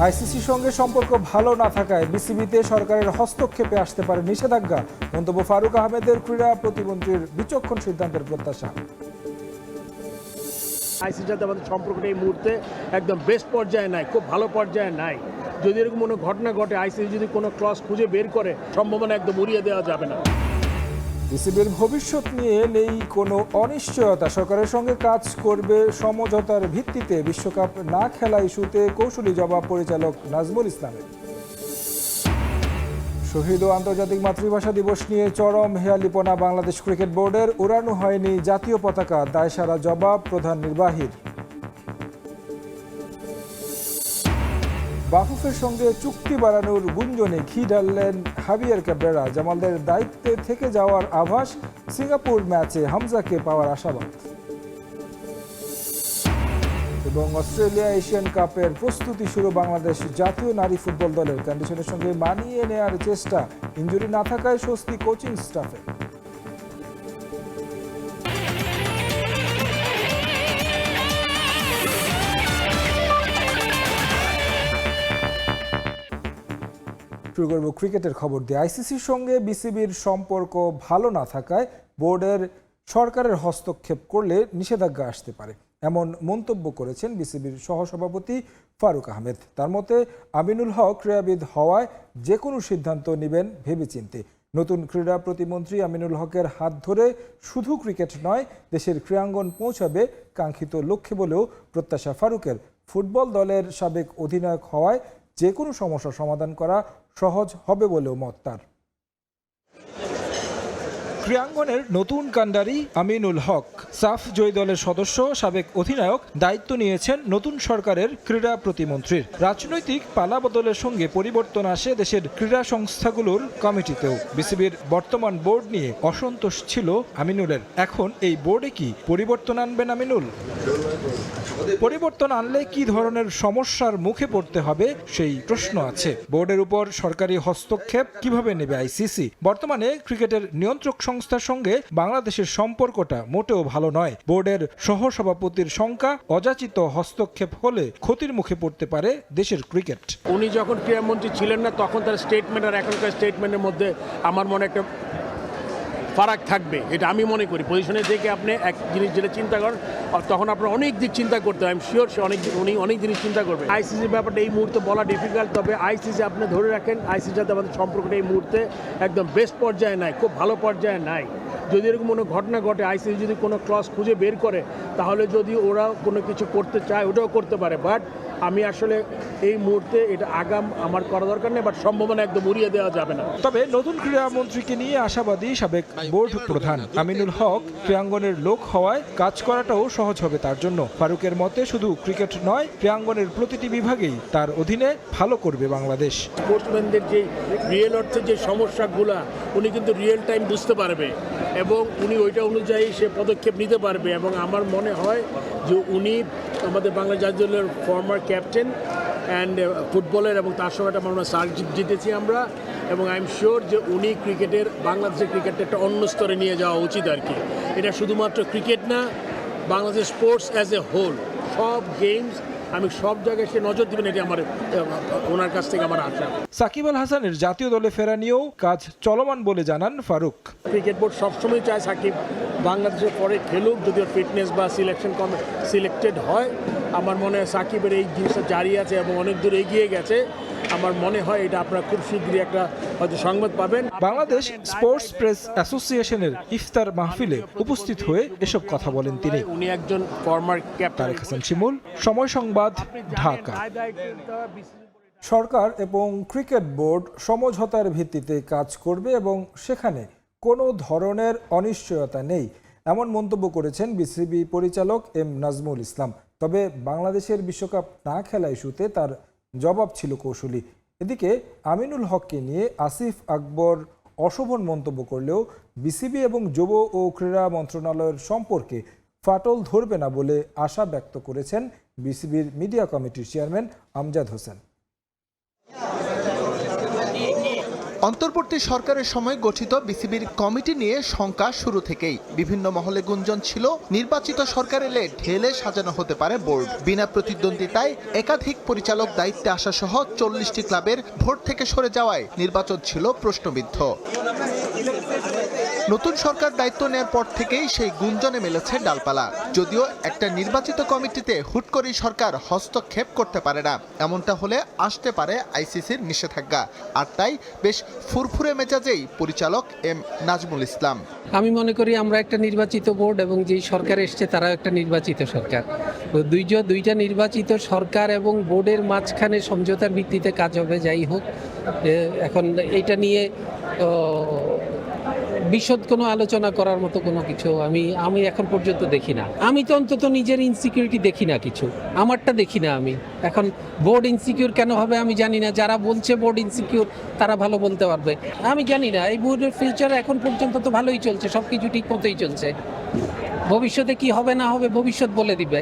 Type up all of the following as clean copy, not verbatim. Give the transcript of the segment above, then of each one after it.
আইসিসির সঙ্গে সম্পর্ক ভালো না থাকায় বিসিবিতে সরকারের হস্তক্ষেপে আসতে পারে নিষেধাজ্ঞা। মন্তব্য ফারুক আহমেদের। ক্রীড়া প্রতিমন্ত্রীর বিচক্ষণ সিদ্ধান্তের প্রত্যাশা। আইসিসির সাথে আমাদের সম্পর্কটা এই মুহূর্তে একদম বেস্ট পর্যায়ে নাই, খুব ভালো পর্যায়ে নাই। যদি এরকম কোনো ঘটনা ঘটে, আইসিসি যদি কোনো ক্লজ খুঁজে বের করে, সম্ভাবনা একদম উড়িয়ে দেওয়া যাবে না। বিসিবির ভবিষ্যৎ নিয়ে নেই কোনো অনিশ্চয়তা। সরকারের সঙ্গে কাজ করবে সমঝোতার ভিত্তিতে। বিশ্বকাপ না খেলা ইস্যুতে কৌশলী জবাব পরিচালক নাজমুল ইসলামের। শহীদ ও আন্তর্জাতিক মাতৃভাষা দিবস নিয়ে চরম হেয়ালিপনা বাংলাদেশ ক্রিকেট বোর্ডের। উড়ানো হয়নি জাতীয় পতাকা, দায়সারা জবাব প্রধান নির্বাহীর। বাফুফের সঙ্গে চুক্তি বাড়ানোর গুঞ্জনে ঘি ঢাললেন হাবিয়ার ক্যাব্রেরা। জামালদের দায়িত্বে থেকে যাওয়ার আভাস। সিঙ্গাপুর ম্যাচে হামজাকে পাওয়ার আশাবাদ। এবং অস্ট্রেলিয়া এশিয়ান কাপের প্রস্তুতি শুরু বাংলাদেশ জাতীয় নারী ফুটবল দলের। কন্ডিশনের সঙ্গে মানিয়ে নেওয়ার চেষ্টা। ইনজুরি না থাকায় স্বস্তি কোচিং স্টাফের। শুরু করব ক্রিকেটের খবর দিয়ে। আইসিসির সঙ্গে বিসিবির সম্পর্ক ভালো না থাকায় বোর্ডের সরকারের হস্তক্ষেপ করলে নিষেধাজ্ঞা আসতে পারে, এমন মন্তব্য করেছেন বিসিবির সহসভাপতি ফারুক আহমেদ। তার মতে আমিনুল হক ক্রীড়াবিদ হওয়ায় যে কোনো সিদ্ধান্ত নেবেন ভেবেচিন্তে। নতুন ক্রীড়া প্রতিমন্ত্রী আমিনুল হকের হাত ধরে শুধু ক্রিকেট নয়, দেশের ক্রীড়াঙ্গন পৌঁছাবে কাঙ্ক্ষিত লক্ষ্যে বলেও প্রত্যাশা ফারুকের। ফুটবল দলের সাবেক অধিনায়ক হওয়ায় যে কোনো সমস্যার সমাধান করা সহজ হবে বলেও মত তার। ক্রীড়াঙ্গনের নতুন কান্ডারি আমিনুল হক, সাফ জয়ী দলের সদস্য, সাবেক অধিনায়ক, দায়িত্ব নিয়েছেন নতুন সরকারের ক্রীড়া প্রতিমন্ত্রীর। রাজনৈতিক পালাবদলের সঙ্গে পরিবর্তন আসে দেশের ক্রীড়া সংস্থাগুলোর কমিটিতেও। বিসিবির বর্তমান বোর্ড নিয়ে অসন্তোষ ছিল আমিনুলের। এখন এই বোর্ডে কি পরিবর্তন আনবেন আমিনুল? পরিবর্তন আনলে কি ধরনের সমস্যার মুখে পড়তে হবে সেই প্রশ্ন আছে। বোর্ডের উপর সরকারি হস্তক্ষেপ কিভাবে নেবে আইসিসি? বর্তমানে ক্রিকেটের নিয়ন্ত্রক সংস্থার সঙ্গে বাংলাদেশের সম্পর্কটা মোটেও ভালো নয়। বোর্ডের সহসভাপতির শঙ্কা, অযাচিত হস্তক্ষেপ হলে ক্ষতির মুখে পড়তে পারে দেশের ক্রিকেট। উনি যখন ক্রীড়ামন্ত্রী ছিলেন না, তখন তার স্টেটমেন্ট আর এখনকার স্টেটমেন্টের মধ্যে আমার মনে একটা ফারাক থাকবে, এটা আমি মনে করি। পজিশনে থেকে আপনি এক জিনিস যেটা চিন্তা করেন, তখন আপনার অনেক দিক চিন্তা করতে হয়। আমি শিওর উনি অনেক জিনিস চিন্তা করবে। আইসিসির ব্যাপারটা এই মুহূর্তে বলা ডিফিকাল্ট, তবে আইসিসি আপনি ধরে রাখেন, আইসিসির সাথে আমাদের সম্পর্কটা এই মুহূর্তে একদম বেস্ট পর্যায়ে নাই, খুব ভালো পর্যায়ে নাই। যদি এরকম কোনো ঘটনা ঘটে, আইসিসি যদি কোনো ক্লজ খুঁজে বের করে, তাহলে যদি ওরা কোনো কিছু করতে চায় ওটাও করতে পারে। বাট আমি আসলে এই মুহূর্তে এটা আগাম আমার করা দরকার নেই, বাট সম্ভাবনা একদম উড়িয়ে দেওয়া যাবে না। তবে নতুন ক্রীড়ামন্ত্রীকে নিয়ে আশাবাদী সাবেক বোর্ড প্রধান আমিনুল হক। ক্রীড়াঙ্গনের লোক হওয়ায় কাজ করাটাও সহজ হবে তার জন্য। ফারুকের মতে শুধু ক্রিকেট নয়, ক্রীড়াঙ্গনের প্রতিটি বিভাগেই তার অধীনে ভালো করবে বাংলাদেশ। স্পোর্টসম্যানদের যে রিয়েল অর্থে যে সমস্যাগুলা উনি কিন্তু রিয়েল টাইম বুঝতে পারবে এবং উনি ওইটা অনুযায়ী সে পদক্ষেপ নিতে পারবে। এবং আমার মনে হয় যে উনি আমাদের বাংলা জাতীয় দলের ফর্মার ক্যাপ্টেন অ্যান্ড ফুটবলের, এবং তার সঙ্গে আমরা সার্ক জিতেছি আমরা, এবং আই এম শিওর যে উনি ক্রিকেটের, বাংলাদেশের ক্রিকেটটা একটা অন্য স্তরে নিয়ে যাওয়া উচিত আর কি। এটা শুধুমাত্র ক্রিকেট না, Bangladesh sports as a whole, সব গেমস, আমি সব জায়গায় সে নজর দেবেন, এটি আমার ওনার কাছ থেকে আমার আশা। সাকিব আল হাসানের জাতীয় দলে ফেরা নিয়েও কাজ চলমান বলে জানান ফারুক। ক্রিকেট বোর্ড সবসময় চায় সাকিব বাংলাদেশের পরে খেলুক, যদি ওর ফিটনেস বা সিলেক্টেড হয়। আমার মনে হয় সাকিবের এই জিনিসটা জারি আছে এবং অনেক দূর এগিয়ে গেছে। আমার মনে হয় এটা আপনারা খুব শীঘ্রই একটা হয়তো সংবাদ পাবেন। বাংলাদেশ স্পোর্টস প্রেস অ্যাসোসিয়েশনের ইফতার মাহফিলে উপস্থিত হয়ে এসব কথা বলেন তিনি। উনি একজন ফর্মার ক্যাপ্টেন। তারেক হাসান শিমুল, সময় সংবাদ, ঢাকা। সরকার এবং ক্রিকেট বোর্ড সমঝোতার ভিত্তিতে কাজ করবে এবং সেখানে কোনো ধরনের অনিশ্চয়তা নেই, এমন মন্তব্য করেছেন বিসিবি পরিচালক এম নাজমুল ইসলাম। তবে বাংলাদেশের বিশ্বকাপ না খেলা ইস্যুতে তার জবাব ছিল কৌশলী। এদিকে আমিনুল হককে নিয়ে আসিফ আকবর অশোভন মন্তব্য করলেও বিসিবি এবং যুব ও ক্রীড়া মন্ত্রণালয়ের সম্পর্কে ফাটল ধরবে না বলে আশা ব্যক্ত করেছেন বিসিবির মিডিয়া কমিটির চেয়ারম্যান আমজাদ হোসেন। অন্তর্বর্তী সরকারের সময় গঠিত বিসিবির কমিটি নিয়ে শঙ্কা শুরু থেকেই। বিভিন্ন মহলে গুঞ্জন ছিল নির্বাচিত সরকার এলে ঢেলে সাজানো হতে পারে বোর্ড। বিনা প্রতিদ্বন্দ্বিতায় একাধিক পরিচালক দায়িত্বে আসা সহ 40টি ক্লাবের ভোট থেকে সরে যাওয়ায় নির্বাচন ছিল প্রশ্নবিদ্ধ। নতুন সরকার দায়িত্ব নেওয়ার পর থেকেই সেই গুঞ্জনে মেলেছে ডালপালা। যদিও একটা নির্বাচিত কমিটিতে হুট করেই সরকার হস্তক্ষেপ করতে পারে না, এমনটা হলে আসতে পারে আইসিসির নিষেধাজ্ঞা। আর তাই বেশ ফুরফুরে মেজাজেই পরিচালক এম নাজমুল ইসলাম। আমি মনে করি আমরা একটা নির্বাচিত বোর্ড এবং যে সরকার এসছে তারাও একটা নির্বাচিত সরকার। দুইটা নির্বাচিত সরকার এবং বোর্ডের মাঝখানে সমঝোতার ভিত্তিতে কাজ হবে। যাই হোক, এখন এটা নিয়ে বিশদ কোনো আলোচনা করার মতো কোনো কিছু আমি এখন পর্যন্ত দেখি না। আমি তো অন্তত নিজের ইনসিকিউরিটি দেখি না, কিছু আমারটা দেখি না। আমি এখন বোর্ড ইনসিকিউর কেন হবে আমি জানি না। যারা বলছে বোর্ড ইনসিকিউর তারা ভালো বলতে পারবে, আমি জানি না। এই বোর্ডের ফিউচার এখন পর্যন্ত তো ভালোই চলছে, সব কিছু ঠিক মতোই চলছে। ভবিষ্যতে কি হবে না হবে ভবিষ্যৎ বলে দিবে।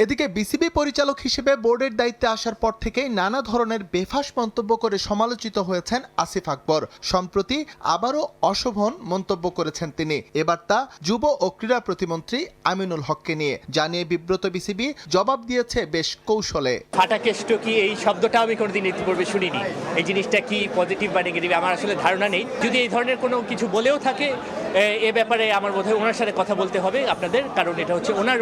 এদিকে বিসিবি পরিচালক হিসেবে বোর্ডের দায়িত্বে আসার পর থেকেই নানা ধরনের বেফাঁস মন্তব্য করে সমালোচিত হয়েছেন আসিফ আকবর। সম্প্রতি আবারও অশোভন মন্তব্য করেছেন তিনি। এবার তা যুব ও ক্রীড়া প্রতিমন্ত্রী আমিনুল হককে নিয়ে। জানিয়ে বিব্রত বিসিবি জবাব দিয়েছে বেশ কৌশলে। ফাটাকেষ্ট কি, এই শব্দটা আমি কোনোদিন ইতিপূর্বে শুনিনি। এই জিনিসটা কি পজিটিভ বা নেগেটিভ আমার আসলে ধারণা নেই। যদি এই ধরনের কোনো কিছু বলেও থাকে এ ব্যাপারে আমার বোধহয় ওনার সাথে কথা বলতে হবে আপনাদের, কারণ এটা হচ্ছে ওনার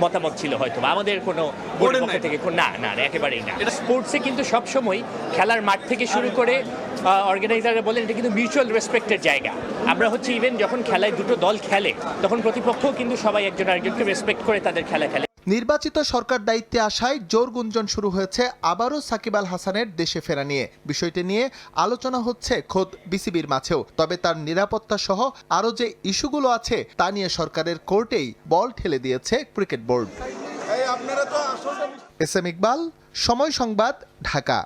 মতামত ছিল হয়তো, আমাদের কোনো বোর্ডের পক্ষ থেকে না না একেবারেই না। স্পোর্টসে কিন্তু সবসময় খেলার মাঠ থেকে শুরু করে অর্গানাইজাররা বলেন এটা কিন্তু মিউচুয়াল রেসপেক্টের জায়গা। আমরা হচ্ছে ইভেন যখন খেলায় দুটো দল খেলে তখন প্রতিপক্ষও কিন্তু সবাই একজন আরেকজনকে রেসপেক্ট করে তাদের খেলা খেলে। নির্বাচিত সরকার দায়িত্বে আসায় জোর গুঞ্জন শুরু হয়েছে আবারও সাকিব আল হাসানের দেশে ফেরা নিয়ে। বিষয়টি নিয়ে আলোচনা হচ্ছে খোদ বিসিবির মাঝেও। তবে তার নিরাপত্তা সহ আরও যে ইস্যুগুলো আছে তা নিয়ে সরকারের কোর্টেই বল ঠেলে দিয়েছে cricket board. S M Iqbal, Somoy Sangbad, Dhaka.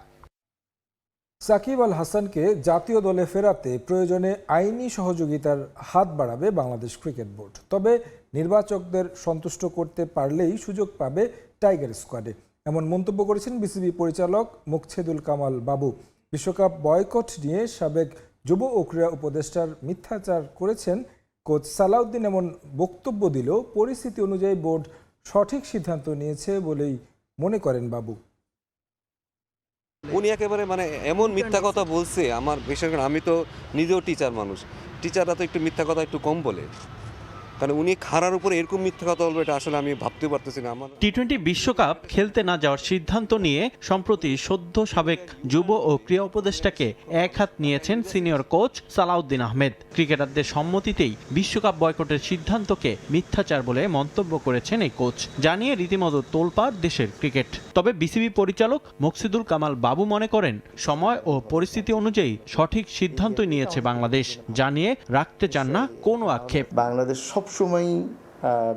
Shakib Al হাসানকে জাতীয় দলে ফেরাতে প্রয়োজনে আইনি সহযোগিতার হাত বাড়াবে বাংলাদেশ ক্রিকেট বোর্ড। তবে নির্বাচকদের সন্তুষ্ট করতে পারলেই সুযোগ পাবে টাইগার স্কোয়াডে, এমন মন্তব্য করেছেন বিসিবি পরিচালক মুকছেদুল কামাল বাবু। বিশ্বকাপ বয়কট নিয়ে সাবেক যুব ও ক্রীড়া উপদেষ্টার মিথ্যাচার করেছেন কোচ সালাউদ্দিন এমন বক্তব্য দিলেও পরিস্থিতি অনুযায়ী বোর্ড সঠিক সিদ্ধান্ত নিয়েছে বলেই মনে করেন বাবু। উনি একেবারে এমন মিথ্যা কথা বলছে, আমার বিশেষ করে আমি তো নিজেও টিচার মানুষ, টিচাররা তো একটু মিথ্যা কথা একটু কম বলে, কারণ উনি খারার উপরে এরকম মিথ্যা কথা বলবে এটা আসলে আমি ভাবতেও পারতেছি না। আমার টি-20 বিশ্বকাপ খেলতে না যাওয়ার সিদ্ধান্ত নিয়ে সম্প্রতি সদ্য সাবেক যুব ও ক্রীড়া উপদেষ্টাকে এক হাত নিয়েছেন সিনিয়র কোচ সালাউদ্দিন আহমেদ। ক্রিকেটারদের সম্মতিতেই বিশ্বকাপ বয়কটের সিদ্ধান্তকে মিথ্যাচার বলে মন্তব্য করেছেন এই কোচ, জানিয়ে রীতিমতো তোলপাড় দেশের ক্রিকেট। তবে বিসিবি পরিচালক মুকছেদুল কামাল বাবু মনে করেন সময় ও পরিস্থিতি অনুযায়ী সঠিক সিদ্ধান্তই নিয়েছে বাংলাদেশ, জানিয়ে রাখতে চান না কোনো আক্ষেপ। বাংলাদেশ সবসময়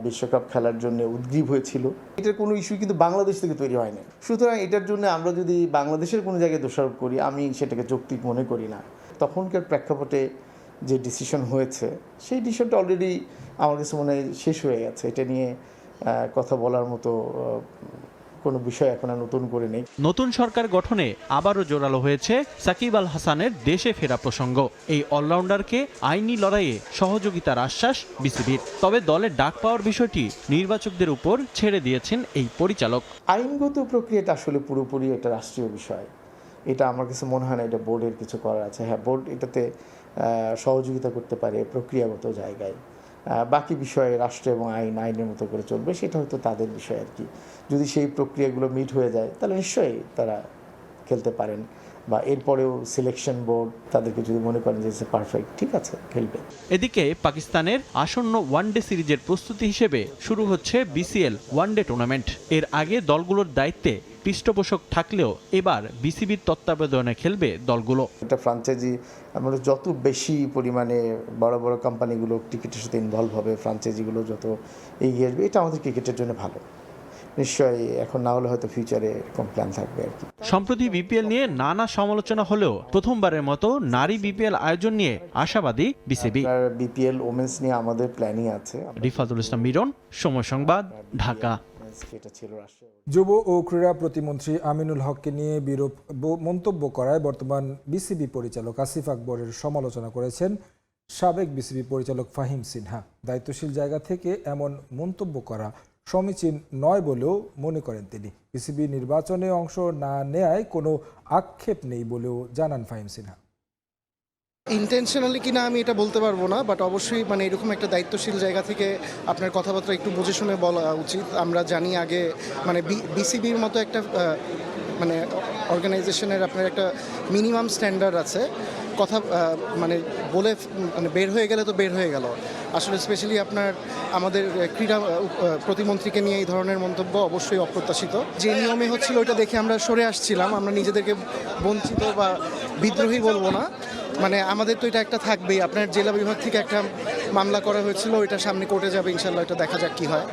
বিশ্বকাপ খেলার জন্য উদ্গ্রীব হয়েছিল। এটার কোনো ইস্যু কিন্তু বাংলাদেশ থেকে তৈরি হয়নি। সুতরাং এটার জন্য আমরা যদি বাংলাদেশের কোনো জায়গায় দোষারোপ করি, আমি সেটাকে যৌক্তিক মনে করি না। তখনকার প্রেক্ষাপটে যে ডিসিশন হয়েছে সেই ডিসিশনটা অলরেডি আমার কাছে মনে হয় শেষ হয়ে গেছে। এটা নিয়ে কথা বলার মতো কোনো বিষয় এখন আর নতুন করে নেই। নতুন সরকার গঠনে আবারও জোরালো হয়েছে সাকিব আল হাসানের দেশে ফেরা প্রসঙ্গ। এই অলরাউন্ডারকে আইনি লড়াইয়ে সহযোগিতার আশ্বাস বিসিবির। তবে দলের ডাক পাওয়ার বিষয়টি নির্বাচকদের উপর ছেড়ে দিয়েছেন এই পরিচালক। আইনগত প্রক্রিয়াটা আসলে পুরোপুরি একটা রাষ্ট্রীয় বিষয়। এটা আমার কাছে মনে হয় না এটা বোর্ডের কিছু করার আছে। হ্যাঁ, বোর্ড এটাতে সহযোগিতা করতে পারে প্রক্রিয়াগত জায়গায়। বাকি বিষয়ে রাষ্ট্র এবং আইনের মতো করে চলবে, সেটা হয়তো তাদের বিষয় আর কি। যদি সেই প্রক্রিয়াগুলো মিট হয়ে যায় তাহলে নিশ্চয়ই তারা খেলতে পারেন, বা এরপরেও সিলেকশন বোর্ড তাদেরকে যদি মনে করেন যে পারফেক্ট, ঠিক আছে, খেলবে। এদিকে পাকিস্তানের আসন্ন ওয়ানডে সিরিজের প্রস্তুতি হিসেবে শুরু হচ্ছে বিসিএল ওয়ানডে টুর্নামেন্ট। এর আগে দলগুলোর দায়িত্বে পৃষ্ঠপোষক থাকলেও এবার বিসিবির তত্ত্বাবধানে খেলবে দলগুলো। এটা ফ্রাঞ্চাইজি আমরা যত বেশি পরিমাণে বড় বড় কোম্পানিগুলো ক্রিকেটের সাথে ইনভলভ হবে, ফ্রাঞ্চাইজিগুলো যত এগিয়ে আসবে, এটা আমাদের ক্রিকেটের জন্য ভালো। নিশ্চয়ই এখন না হলে হয়তো ফিউচারে এরকম প্ল্যান থাকবে আর কি। সম্প্রতি বিপিএল নিয়ে নানা সমালোচনা হলেও প্রথমবারের মতো নারী বিপিএল আয়োজন নিয়ে আশাবাদী বিসিবি। বিপিএল ওমেন্স নিয়ে আমাদের প্ল্যানিং আছে। রিফাতুল ইসলাম মিরন, সময় সংবাদ, ঢাকা। আজকে এটা ছিল রাষ্ট্রীয়। যুব ও ক্রীড়া প্রতিমন্ত্রী আমিনুল হককে নিয়ে বিরূপ মন্তব্য করায় বর্তমান বিসিবি পরিচালক আসিফ আকবরের সমালোচনা করেছেন সাবেক বিসিবি পরিচালক ফাহিম সিনহা। দায়িত্বশীল জায়গা থেকে এমন মন্তব্য করা সমীচীন নয় বলেও মনে করেন তিনি। বিসিবি নির্বাচনে অংশ না নেয়ায় কোনো আক্ষেপ নেই বলেও জানান ফাহিম সিনহা। ইন্টেনশনালি কিনা আমি এটা বলতে পারবো না, বাট অবশ্যই মানে এরকম একটা দায়িত্বশীল জায়গা থেকে আপনার কথাবার্তা একটু বুঝে শুনে বলা উচিত। আমরা জানি আগে মানে বিসিবির মতো একটা মানে অর্গানাইজেশনের আপনার একটা মিনিমাম স্ট্যান্ডার্ড আছে। কথা মানে বলে মানে বের হয়ে গেলে তো বের হয়ে গেল। আসলে স্পেশালি আপনার আমাদের ক্রীড়া প্রতিমন্ত্রীকে নিয়ে এই ধরনের মন্তব্য অবশ্যই অপ্রত্যাশিত। যে নিয়মে হচ্ছিল ওইটা দেখে আমরা সরে আসছিলাম। আমরা নিজেদেরকে বঞ্চিত বা বিদ্রোহী বলবো না, মানে আমাদের তো এটা একটা থাকবেই। আপনার জেলা বিভাগ থেকে একটা মামলা করা হয়েছিল, ওইটা সামনে কোর্টে যাবে ইনশাল্লাহ, এটা দেখা যাক কি হয়।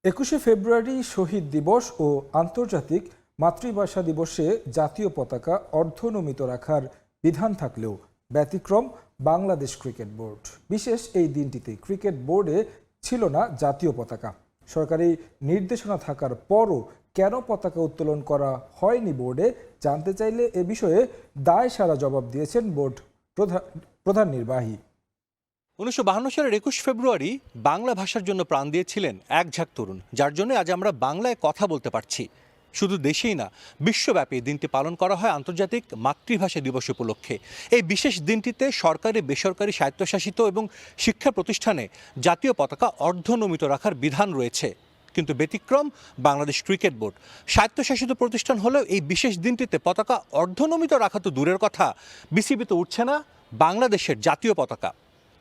21শে ফেব্রুয়ারি শহীদ দিবস ও আন্তর্জাতিক মাতৃভাষা দিবসে জাতীয় পতাকা অর্ধনমিত রাখার বিধান থাকলেও ব্যতিক্রম বাংলাদেশ ক্রিকেট বোর্ড। বিশেষ এই দিনটিতে ক্রিকেট বোর্ডে ছিল না জাতীয় পতাকা। সরকারি নির্দেশনা থাকার পরও কেন পতাকা উত্তোলন করা হয়নি বোর্ডে জানতে চাইলে এ বিষয়ে দায়সারা জবাব দিয়েছেন বোর্ড প্রধান নির্বাহী। 1952 সালের 21 ফেব্রুয়ারি বাংলা ভাষার জন্য প্রাণ দিয়েছিলেন এক ঝাঁক তরুণ, যার জন্য আজ আমরা বাংলায় কথা বলতে পারছি। শুধু দেশেই না, বিশ্বব্যাপী দিনটি পালন করা হয় আন্তর্জাতিক মাতৃভাষা দিবস উপলক্ষে। এই বিশেষ দিনটিতে সরকারি, বেসরকারি, স্বায়ত্তশাসিত এবং শিক্ষা প্রতিষ্ঠানে জাতীয় পতাকা অর্ধনমিত রাখার বিধান রয়েছে। কিন্তু ব্যতিক্রম বাংলাদেশ ক্রিকেট বোর্ড। স্বায়ত্তশাসিত প্রতিষ্ঠান হলেও এই বিশেষ দিনটিতে পতাকা অর্ধনমিত রাখা তো দূরের কথা, বিসিবিতে উঠছে না বাংলাদেশের জাতীয় পতাকা।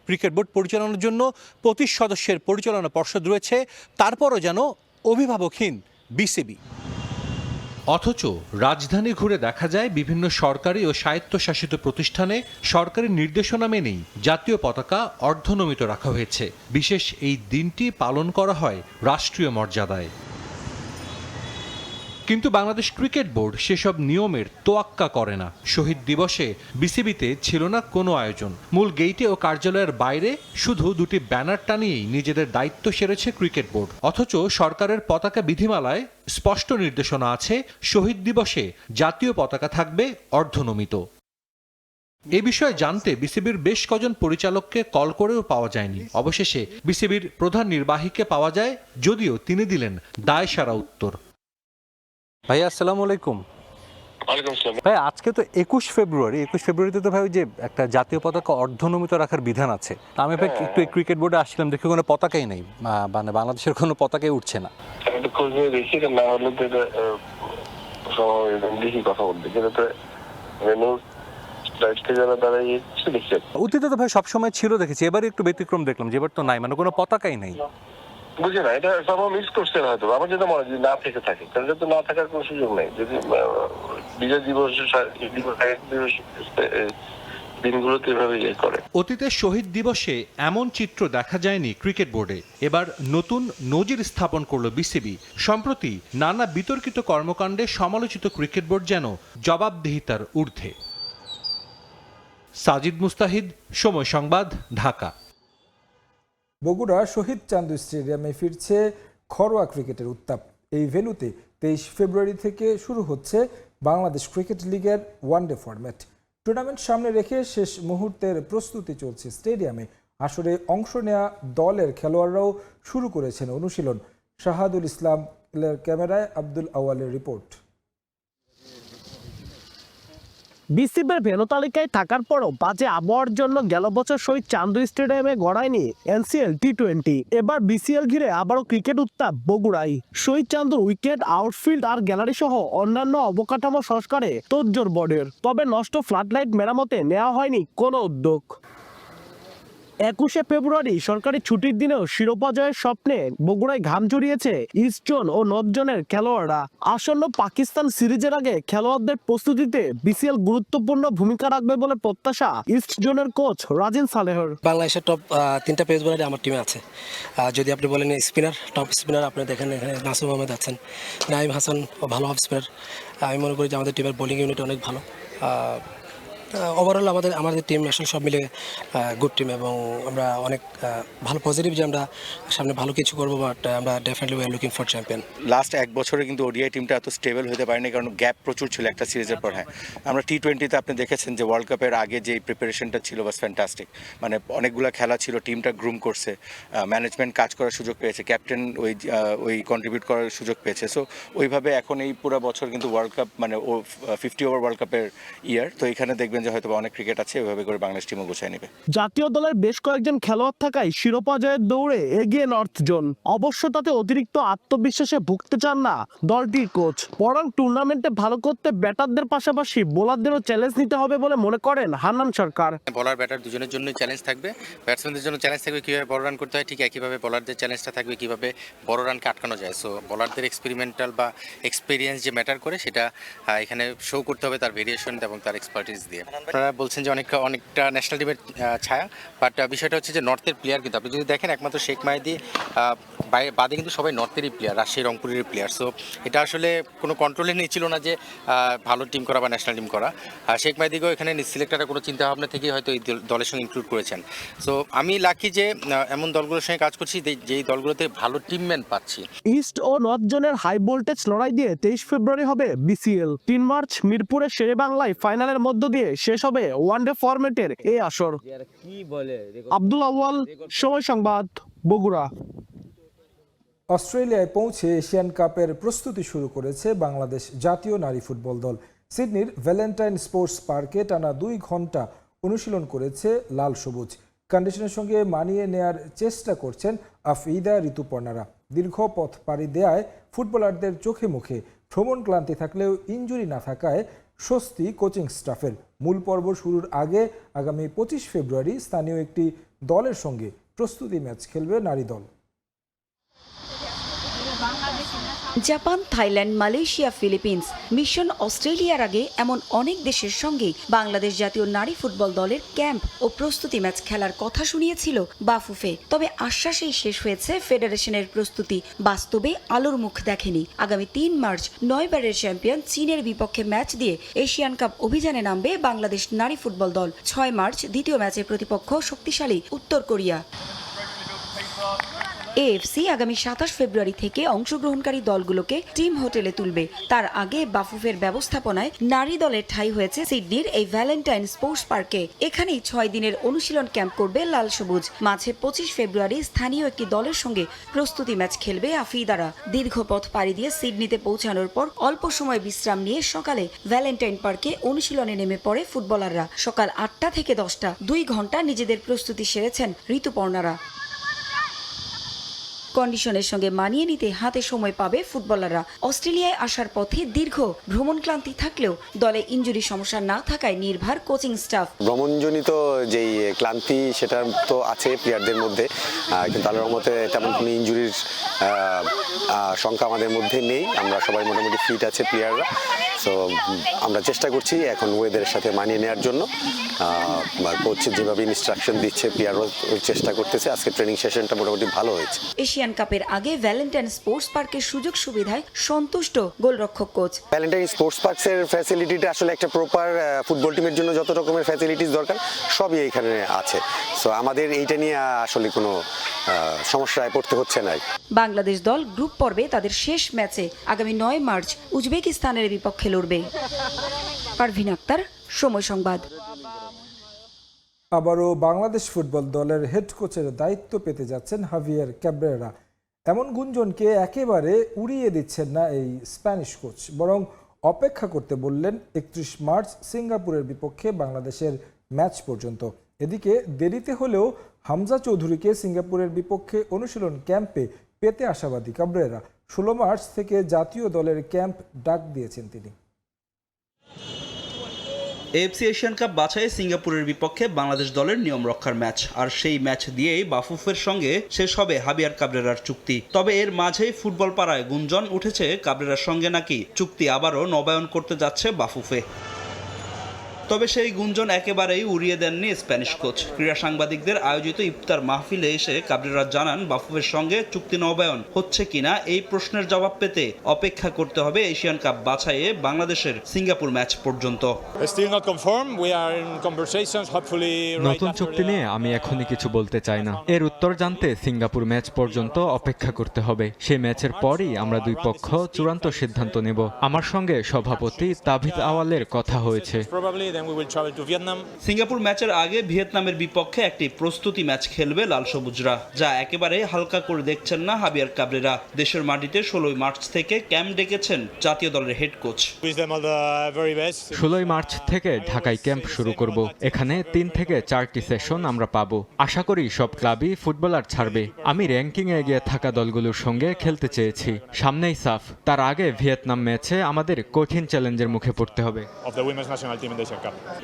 ক্রিকেট বোর্ড পরিচালনার জন্য 25 সদস্যের পরিচালনা পর্ষদ রয়েছে, তারপরও যেন অভিভাবকহীন বিসিবি। অথচ রাজধানী ঘুরে দেখা যায় বিভিন্ন সরকারি ও স্বায়ত্তশাসিত প্রতিষ্ঠানে সরকারি নির্দেশনা মেনেই জাতীয় পতাকা অর্ধনমিত রাখা হয়েছে। বিশেষ এই দিনটি পালন করা হয় রাষ্ট্রীয় মর্যাদায়। কিন্তু বাংলাদেশ ক্রিকেট বোর্ড সেসব নিয়মের তোয়াক্কা করে না। শহীদ দিবসে বিসিবিতে ছিল না কোনো আয়োজন। মূল গেইটে ও কার্যালয়ের বাইরে শুধু দুটি ব্যানার টানিয়েই নিজেদের দায়িত্ব সেরেছে ক্রিকেট বোর্ড। অথচ সরকারের পতাকা বিধিমালায় স্পষ্ট নির্দেশনা আছে, শহীদ দিবসে জাতীয় পতাকা থাকবে অর্ধনমিত। এ বিষয়ে জানতে বিসিবির বেশ কজন পরিচালককে কল করেও পাওয়া যায়নি। অবশেষে বিসিবির প্রধান নির্বাহীকে পাওয়া যায়, যদিও তিনি দিলেন দায়সারা উত্তর। ভাইয়া আসসালামু আলাইকুম। ভাই, আজকে তো 21 ফেব্রুয়ারিতে তো ভাই ওই যে একটা জাতীয় পতাকা অর্ধনমিত রাখার বিধান আছে। আমি ভাই একটু ক্রিকেট বোর্ডে আসছিলাম, দেখি কোনো পতাকাই নেই, মানে বাংলাদেশের কোনো পতাকাই উঠছে না। অতীতে তো ভাই সবসময় ছিল দেখেছি, এবারে একটু ব্যতিক্রম দেখলাম যে এবার তো নাই, মানে কোনো পতাকাই নেই। বুঝি না, এটা সব মিস করছেন হয়তো। আমার যেটা মনে হয় যদি না থেকে থাকে, তাহলে তো না থাকার কোনো সুযোগ নেই। যদি বিজয় দিবস দিনগুলোতে এভাবে করে। অতীতে শহীদ দিবসে এমন চিত্র দেখা যায়নি ক্রিকেট বোর্ডে। এবার নতুন নজির স্থাপন করল বিসিবি। সম্প্রতি নানা বিতর্কিত কর্মকাণ্ডে সমালোচিত ক্রিকেট বোর্ড যেন জবাবদিহিতার ঊর্ধ্বে। সাজিদ মুস্তাহিদ, সময় সংবাদ, ঢাকা। বগুড়া শহীদ চান্দু স্টেডিয়ামে ফিরছে ঘরোয়া ক্রিকেটের উত্তাপ। এই ভেন্যুতে 23 ফেব্রুয়ারি থেকে শুরু হচ্ছে বাংলাদেশ ক্রিকেট লিগের ওয়ানডে ফরম্যাট। টুর্নামেন্ট সামনে রেখে শেষ মুহূর্তের প্রস্তুতি চলছে স্টেডিয়ামে। আসরে অংশ নেওয়া দলের খেলোয়াড়রাও শুরু করেছেন অনুশীলন। শাহাদুল ইসলামের ক্যামেরায় আব্দুল আওয়ালের রিপোর্ট। বিসিবির ভেন্যু তালিকায় থাকার পরও বাজে আবহাওয়ার জন্য গেল বছর শহীদ চান্দু স্টেডিয়ামে গড়ায়নি এনসিএল টি20। এবার বিসিএল ঘিরে আবারও ক্রিকেট উত্তাপ বগুড়ায়। শহীদ চান্দুর উইকেট, আউটফিল্ড আর গ্যালারি সহ অন্যান্য অবকাঠামো সংস্কারে তোড়জোড় বোর্ডের। তবে নষ্ট ফ্লাডলাইট মেরামতে নেওয়া হয়নি কোনো উদ্যোগ। 21শে ফেব্রুয়ারি সরকারি ছুটির দিনেও শিরোপা জয়ের স্বপ্নে বগুড়ায় ঘাম ঝরিয়েছে ইস্ট জোন ও নর্থ জোনের খেলোয়াড়রা। আসন্ন পাকিস্তান সিরিজের আগে খেলোয়াড়দের প্রস্তুতিতে বিসিএল গুরুত্বপূর্ণ ভূমিকা রাখবে বলে প্রত্যাশা ইস্ট জোনের কোচ রাজিন সালেহর। বাংলাদেশের টপ 3টা পেস বোলারই আমার টিমে আছে। যদি আপনি বলেন স্পিনার, টপ স্পিনার আপনি দেখেন এখানে নাসির আহমেদ আছেন, নাইম হাসান ভালো অফ স্পিনার। আমি মনে করি যে আমাদের টিমের বোলিং ইউনিট অনেক ভালো। ওভারঅল আমাদের টিম আসলে সব মিলে গুড টিম, এবং আমরা অনেক ভালো পজিটিভ যে আমরা সামনে ভালো কিছু করবো, বাট আমরা definitely we are looking for champion. Last এক বছরে কিন্তু ওডিআই টিমটা এত স্টেবল হতে পারেনি, কারণ গ্যাপ প্রচুর ছিল একটা সিরিজের পর। হ্যাঁ, আমরা টি20তে আপনি দেখেছেন যে ওয়ার্ল্ড কাপের আগে যে প্রিপারেশনটা ছিল বাস ফ্যান্টাস্টিক। মানে অনেকগুলো খেলা ছিল, টিমটা গ্রুম করছে, ম্যানেজমেন্ট কাজ করার সুযোগ পেয়েছে, ক্যাপ্টেন ওই কন্ট্রিবিউট করার সুযোগ পেয়েছে। সো ওইভাবে এখন এই পুরো বছর কিন্তু ওয়ার্ল্ড কাপ মানে 50 ওভার ওয়ার্ল্ড কাপের ইয়ার, তো এখানে দেখবেন যে হয়তো অনেক ক্রিকেট আছে, ওইভাবে করে বাংলাদেশ টিমও গোছায় নেবে। জাতীয় দলের বেশ কয়েকজন খেলোয়াড় থাকায় শিরোপা জয়ের দৌড়ে এগিয়ে নর্থ জোন। অবশ্য তাতে অতিরিক্ত আত্মবিশ্বাসে ভুগতে চান না দলটির কোচ, বরং টুর্নামেন্টে ভালো করতে ব্যাটারদের পাশাপাশি বোলারদেরও চ্যালেঞ্জ নিতে হবে বলে মনে করেন হান্নান সরকার। বলার ব্যাটার দুজনের জন্যই চ্যালেঞ্জ থাকবে, ব্যাটসম্যানদের জন্য চ্যালেঞ্জ থাকবে কীভাবে বড় রান করতে হয়, ঠিক একইভাবে বলারদের চ্যালেঞ্জটা থাকবে কীভাবে বড় রানকে আটকানো যায়। সো বলারদের এক্সপেরিমেন্টাল বা এক্সপিরিয়েন্স যে ম্যাটার করে সেটা এখানে শো করতে হবে তার ভেরিয়েশন এবং তার এক্সপার্টিস দিয়ে। আপনারা বলছেন যে অনেকটা ন্যাশনাল টিমের ছায়া, বাট বিষয়টা হচ্ছে যে নর্থের প্লেয়ার কিন্তু আপনি যদি দেখেন একমাত্র শেখ মাহিদি বাদে কিন্তু সবাই নর্থেরই প্লেয়ার, রাজশাহী রংপুরের প্লেয়ার। সো এটা আসলে কোনো কন্ট্রোলে ছিল না যে ভালো টিম করা বা ন্যাশনাল টিম করা। শেখ মাহিদিকেও এখানে সিলেক্টরের কোনো চিন্তাভাবনা থেকেই হয়তো এই দলের সঙ্গে ইনক্লুড করেছেন। সো আমি লাকি যে এমন দলগুলোর সঙ্গে কাজ করছি যেই দলগুলোতে ভালো টিমম্যান পাচ্ছি। ইস্ট ও নর্থ জোনের হাই ভোল্টেজ লড়াই দিয়ে 23 ফেব্রুয়ারি হবে বিসিএল। 3 মার্চ মিরপুরের শেরে বাংলায় ফাইনালের মধ্য দিয়ে শেষ হবে ওয়ানডে ফরম্যাটের এই আসর। আব্দুল আউয়াল, সময় সংবাদ, বগুড়া। অস্ট্রেলিয়ায় পৌঁছে এশিয়ান কাপের প্রস্তুতি শুরু করেছে বাংলাদেশ জাতীয় নারী ফুটবল দল। সিডনির ভ্যালেন্টাইন স্পোর্টস পার্কে টানা 2 ঘন্টা অনুশীলন করেছে লাল সবুজ। কন্ডিশনের সঙ্গে মানিয়ে নেয়ার চেষ্টা করছেন আফিদা ঋতুপর্ণারা। দীর্ঘ পথ পাড়ি দেয়ায় ফুটবলারদের চোখে মুখে ভ্রমণ ক্লান্তি থাকলেও ইনজুরি না থাকায় স্বস্তি কোচিং স্টাফের। মূল পর্ব শুরুর আগে আগামী 25 ফেব্রুয়ারি স্থানীয় একটি দলের সঙ্গে প্রস্তুতি ম্যাচ খেলবে নারী দল। Japan, Thailand, Malaysia, Philippines, mission অস্ট্রেলিয়ার আগে এমন অনেক দেশের সঙ্গেই বাংলাদেশ জাতীয় নারী ফুটবল দলের ক্যাম্প ও প্রস্তুতি ম্যাচ খেলার কথা শুনিয়েছিল বাফুফে। তবে আশ্বাসেই শেষ হয়েছে ফেডারেশনের প্রস্তুতি, বাস্তবে আলোর মুখ দেখেনি। আগামী 3 মার্চ 9 বারের চ্যাম্পিয়ন চীনের বিপক্ষে ম্যাচ দিয়ে এশিয়ান কাপ অভিযানে নামবে বাংলাদেশ নারী ফুটবল দল। 6 মার্চ দ্বিতীয় ম্যাচে প্রতিপক্ষ শক্তিশালী উত্তর কোরিয়া। এএফসি আগামী 27 ফেব্রুয়ারি থেকে অংশগ্রহণকারী দলগুলোকে টিম হোটেলে তুলবে। তার আগে বাফুফের ব্যবস্থাপনায় নারী দলের ঠাঁই হয়েছে সিডনির এই ভ্যালেন্টাইন স্পোর্টস পার্কে। এখানেই 6 দিনের অনুশীলন ক্যাম্প করবে লাল সবুজ। মাঝে 25 ফেব্রুয়ারি স্থানীয় একটি দলের সঙ্গে প্রস্তুতি ম্যাচ খেলবে আফিদারা। দীর্ঘ পথ পাড়ি দিয়ে সিডনিতে পৌঁছানোর পর অল্প সময় বিশ্রাম নিয়ে সকালে ভ্যালেন্টাইন পার্কে অনুশীলনে নেমে পড়ে ফুটবলাররা। সকাল 8টা থেকে 10টা 2 ঘন্টা নিজেদের প্রস্তুতি সেরেছেন ঋতুপর্ণারা। কন্ডিশনের সঙ্গে মানিয়ে নিতে হাতে সময় পাবে ফুটবলাররা। অস্ট্রেলিয়ায় আসার পথে দীর্ঘ ভ্রমণ ক্লান্তি থাকলেও দলে ইনজুরি সমস্যা না থাকায় নির্ভর কোচিং স্টাফ। ভ্রমণজনিত যেই ক্লান্তি সেটা তো আছে প্লেয়ারদের মধ্যে, কিন্তু আল্লাহর রহমতে তেমন কোনো ইনজুরির সংখ্যা আমাদের মধ্যে নেই। আমরা সবাই মোটামুটি ফিট আছে প্লেয়াররা। সো আমরা চেষ্টা করছি এখন ওয়েদারের সাথে মানিয়ে নেওয়ার জন্য। কোচ যেভাবে ইনস্ট্রাকশন দিচ্ছে প্লেয়ারও চেষ্টা করতেছে। আজকে ট্রেনিং সেশনটা মোটামুটি ভালো হয়েছে। এশিয়ান কাপের আগে ভ্যালেন্টাইন স্পোর্টস পার্কের সুযোগ সুবিধায় সন্তুষ্ট গোলরক্ষক কোচ। ভ্যালেন্টাইন স্পোর্টস পার্কের ফ্যাসিলিটিটা আসলে একটা প্রপার ফুটবল টিমের জন্য যত রকমের ফ্যাসিলিটিস দরকার সবই এখানে আছে। সো আমাদের এইটা নিয়ে আসলে কোনো সমস্যায় পড়তে হচ্ছে না। বাংলাদেশ দল গ্রুপ পর্বে তাদের শেষ ম্যাচে আগামী 9 মার্চ উজবেকিস্তানের বিপক্ষে লড়বে। পারভিন আক্তার, সময় সংবাদ। আবারও বাংলাদেশ ফুটবল দলের হেড কোচের দায়িত্ব পেতে যাচ্ছেন হাভিয়ার ক্যাব্রেরা। এমন গুঞ্জনকে একেবারে উড়িয়ে দিচ্ছেন না এই স্প্যানিশ কোচ, বরং অপেক্ষা করতে বললেন 31 মার্চ সিঙ্গাপুরের বিপক্ষে বাংলাদেশের ম্যাচ পর্যন্ত। এদিকে দেরিতে হলেও হামজা চৌধুরীকে সিঙ্গাপুরের বিপক্ষে অনুশীলন ক্যাম্পে পেতে আশাবাদী ক্যাব্রেরা। 16 মার্চ থেকে জাতীয় দলের ক্যাম্প ডাক দিয়েছেন তিনি। এএফসি এশিয়ান কাপ বাছাই সিঙ্গাপুরের বিপক্ষে বাংলাদেশ দলের নিয়ম রক্ষার ম্যাচ, আর সেই ম্যাচ দিয়েই বাফুফের সঙ্গে শেষ হবে হাবিয়ার কাবরেরার চুক্তি। তবে এর মাঝেই ফুটবল পাড়ায় গুঞ্জন উঠেছে কাবরেরার সঙ্গে নাকি চুক্তি আবারও নবায়ন করতে যাচ্ছে বাফুফে। তবে সেই গুঞ্জন একেবারেই উড়িয়ে দেননি স্প্যানিশ কোচ। ক্রীড়া সাংবাদিকদের আয়োজিত ইফতার মাহফিলে এসে কাবরেরা জানান বাফুফের সঙ্গে চুক্তি নবায়ন হচ্ছে কিনা এই প্রশ্নের জবাব পেতে অপেক্ষা করতে হবে এশিয়ান কাপ বাছাইয়ে বাংলাদেশের সিঙ্গাপুর ম্যাচ পর্যন্ত। নতুন চুক্তি নিয়ে আমি এখনই কিছু বলতে চাই না। এর উত্তর জানতে সিঙ্গাপুর ম্যাচ পর্যন্ত অপেক্ষা করতে হবে। সেই ম্যাচের পরই আমরা দুই পক্ষ চূড়ান্ত সিদ্ধান্ত নেব। আমার সঙ্গে সভাপতি তাভিদ আওয়ালের কথা হয়েছে। সিঙ্গাপুর ম্যাচের আগে ভিয়েতনামের বিপক্ষে একটি প্রস্তুতি ম্যাচ খেলবে লাল সবুজরা, যা একেবারে হালকা করে দেখছেন না হাবিয়ার কাবরেরা। দেশের মাটিতে 16 মার্চ থেকে ক্যাম্প ডেকেছেন জাতীয় দলের হেড কোচ। 16 মার্চ থেকে ঢাকায় ক্যাম্প শুরু করব। এখানে 3 থেকে 4টি সেশন আমরা পাবো। আশা করি সব ক্লাবই ফুটবলার ছাড়বে। আমি র্যাঙ্কিংয়ে এগিয়ে থাকা দলগুলোর সঙ্গে খেলতে চেয়েছি। সামনেই সাফ, তার আগে ভিয়েতনাম ম্যাচে আমাদের কঠিন চ্যালেঞ্জের মুখে পড়তে হবে।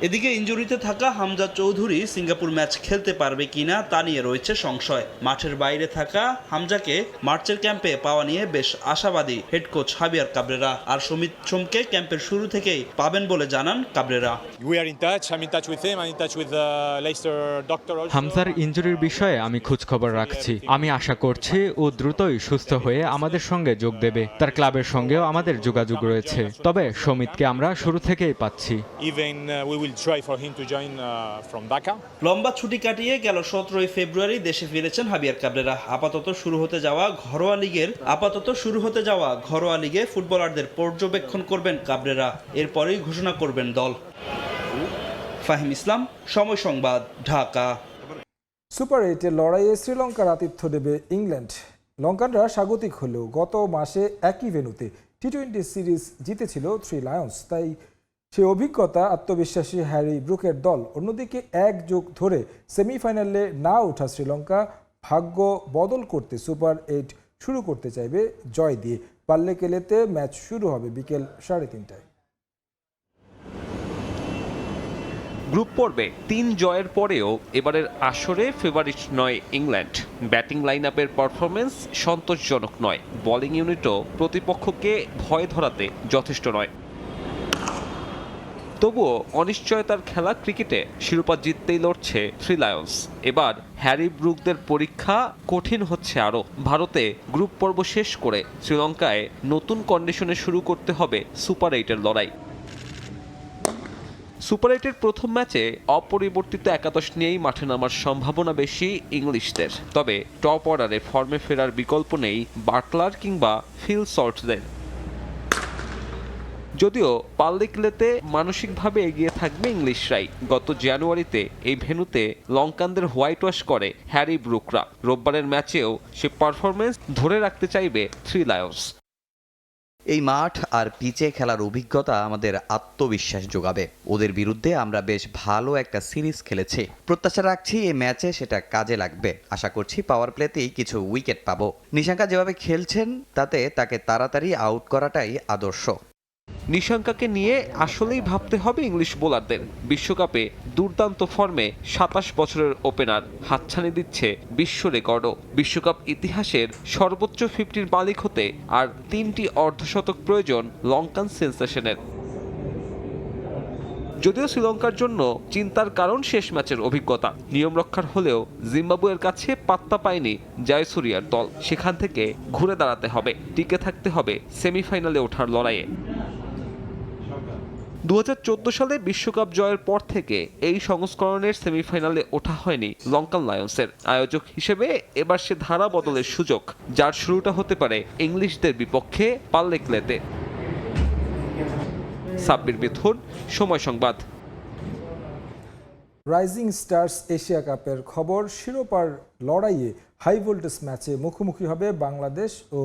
এদিকে ইনজুরিতে থাকা হামজা চৌধুরী সিঙ্গাপুর ম্যাচ খেলতে পারবে কিনা তা নিয়ে রয়েছে সংশয়। মাঠের বাইরে থাকা হামজাকে মার্চের ক্যাম্পে পাওয়া নিয়ে বেশ আশাবাদী হেড কোচ হাবিয়ার কাবরেরা। আর সমিত সোমকে ক্যাম্পের শুরু থেকেই পাবেন বলে জানান কাবরেরা। হামজার ইনজুরির বিষয়ে আমি খোঁজ খবর রাখছি। আমি আশা করছি ও দ্রুতই সুস্থ হয়ে আমাদের সঙ্গে যোগ দেবে। তার ক্লাবের সঙ্গেও আমাদের যোগাযোগ রয়েছে। তবে সমিতকে আমরা শুরু থেকেই পাচ্ছি। লম্বা ছুটি কাটিয়ে গেল 17 ফেব্রুয়ারি দেশে ফিরেছেন হাবিয়ার কাবরেরা। আপাতত শুরু হতে যাওয়া ঘরোয়া লিগে ফুটবলারদের পর্যবেক্ষণ করবেন কাবরেরা। এরপরেই ঘোষণা করবেন দল। ফাহিম ইসলাম, সময় সংবাদ, ঢাকা। সুপার 8-এর লড়াইয়ে শ্রীলঙ্কার আতিথ্য দেবে ইংল্যান্ড। লঙ্কানরা স্বাগতিক হলেও গত মাসে একই ভেন্যুতে টি-20 সিরিজ জিতেছিল থ্রি লায়ন্স। তাই সে অভিজ্ঞতা আত্মবিশ্বাসী হ্যারি ব্রুকের দল। অন্যদিকে এক যুগ ধরে সেমিফাইনালে না ওঠা শ্রীলঙ্কা ভাগ্য বদল করতে সুপার 8 শুরু করতে চাইবে জয় দিয়ে। পাল্লেকেলেতে ম্যাচ শুরু হবে বিকেল 3:30টায়। গ্রুপ পর্বে 3 জয়ের পরেও এবারের আসরে ফেভারিট নয় ইংল্যান্ড। ব্যাটিং লাইন আপের পারফরমেন্স সন্তোষজনক নয়। বোলিং ইউনিটও প্রতিপক্ষকে ভয় ধরাতে যথেষ্ট নয়। তবুও অনিশ্চয়তার খেলা ক্রিকেটে শিরোপা জিততেই লড়ছে থ্রি লায়ন্স। এবার হ্যারি ব্রুকদের পরীক্ষা কঠিন হচ্ছে আরও। ভারতে গ্রুপ পর্ব শেষ করে শ্রীলঙ্কায় নতুন কন্ডিশনে শুরু করতে হবে সুপার 8-এর লড়াই। সুপার 8-এর প্রথম ম্যাচে অপরিবর্তিত একাদশ নিয়েই মাঠে নামার সম্ভাবনা বেশি ইংলিশদের। তবে টপ অর্ডারে ফর্মে ফেরার বিকল্প নেই বাটলার কিংবা ফিল সল্টদের। যদিও পাল্লিকেলেতে মানসিকভাবে এগিয়ে থাকবে ইংলিশরাই। গত জানুয়ারিতে এই ভেন্যুতে লঙ্কানদের হোয়াইট ওয়াশ করে হ্যারি ব্রুকরা। রোববারের ম্যাচেও সে পারফরমেন্স ধরে রাখতে চাইবে থ্রি লায়ন্স। এই মাঠ আর পিচে খেলার অভিজ্ঞতা আমাদের আত্মবিশ্বাস যোগাবে। ওদের বিরুদ্ধে আমরা বেশ ভালো একটা সিরিজ খেলেছি। প্রত্যাশা রাখছি এই ম্যাচে সেটা কাজে লাগবে। আশা করছি পাওয়ার প্লেতেই কিছু উইকেট পাবো। নিশাঙ্কা যেভাবে খেলছেন তাতে তাকে তাড়াতাড়ি আউট করাটাই আদর্শ। নিশাঙ্কাকে নিয়ে আসলেই ভাবতে হবে ইংলিশ বোলারদের। বিশ্বকাপে দুর্দান্ত ফর্মে 27 বছরের ওপেনার হাতছানি দিচ্ছে বিশ্ব রেকর্ডও। বিশ্বকাপ ইতিহাসের সর্বোচ্চ 50-র মালিক হতে আর 3টি অর্ধশতক প্রয়োজন লঙ্কান সেন্সেশনের। যদিও শ্রীলঙ্কার জন্য চিন্তার কারণ শেষ ম্যাচের অভিজ্ঞতা। নিয়ম রক্ষার হলেও জিম্বাবুয়ের কাছে পাত্তা পায়নি জয়সুরিয়ার দল। সেখান থেকে ঘুরে দাঁড়াতে হবে, টিকে থাকতে হবে সেমিফাইনালে ওঠার লড়াইয়ে। 2014 সালে বিশ্বকাপ জয়ের পর থেকে এই সংস্করণের সেমিফাইনালে ওঠা হয়নি লঙ্কান লায়ন্সের। আয়োজক হিসেবে এবার সে ধারা বদলের সুযোগ, যার শুরুটা হতে পারে ইংলিশদের বিপক্ষে পাল্লেকেলেতে। সাব্বির মিথুন, সময় সংবাদ। রাইজিং স্টার্স এশিয়া কাপের খবর। শিরোপার লড়াইয়ে হাই ভোল্টেজ ম্যাচে মুখোমুখি হবে বাংলাদেশ ও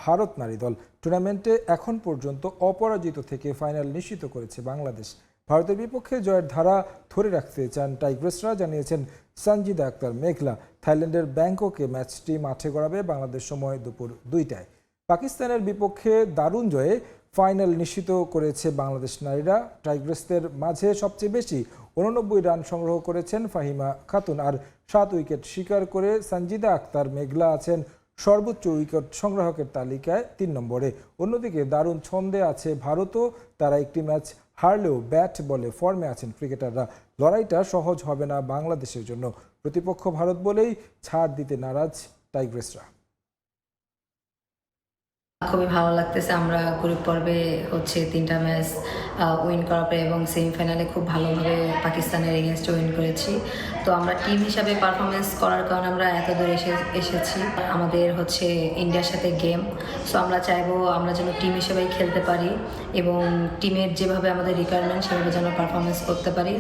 ভারত নারী দল। টুর্নামেন্টে এখন পর্যন্ত অপরাজিত থেকে ফাইনাল নিশ্চিত করেছে বাংলাদেশ। ভারতের বিপক্ষে জয়ের ধারা ধরে রাখতে চান টাইগ্রেসরা, জানিয়েছেন সঞ্জিদা আক্তার মেঘলা। থাইল্যান্ডের ব্যাংককে ম্যাচটি মাঠে গড়াবে বাংলাদেশ সময় দুপুর 2টায়। পাকিস্তানের বিপক্ষে দারুণ জয়ে ফাইনাল নিশ্চিত করেছে বাংলাদেশ নারীরা। টাইগ্রেসদের মাঝে সবচেয়ে বেশি 89 রান সংগ্রহ করেছেন ফাহিমা খাতুন, আর 7 উইকেট শিকার করে সঞ্জিদা আক্তার মেঘলা আছেন সর্বোচ্চ উইকেট সংগ্রাহকের তালিকায় 3 নম্বরে। অন্যদিকে দারুণ ছন্দে আছে ভারতও। তারা একটি ম্যাচ হারলেও ব্যাট বলে ফর্মে আছেন ক্রিকেটাররা। লড়াইটা সহজ হবে না বাংলাদেশের জন্য। প্রতিপক্ষ ভারত বলেই ছাড় দিতে নারাজ টাইগ্রেসরা। খুবই ভালো লাগতেছে। আমরা গ্রুপ পর্বে হচ্ছে 3টা ম্যাচ উইন করার পরে এবং সেমিফাইনালে খুব ভালোভাবে পাকিস্তানের এগেনস্টে উইন করেছি। তো আমরা টিম হিসাবে পারফরমেন্স করার কারণে আমরা এত দূর এসেছি। আমাদের হচ্ছে ইন্ডিয়ার সাথে গেম, সো আমরা চাইবো আমরা যেন টিম হিসেবেই খেলতে পারি এবং টিমের যেভাবে আমাদের রিকোয়ারমেন্ট সেভাবে যেন পারফরমেন্স করতে পারি।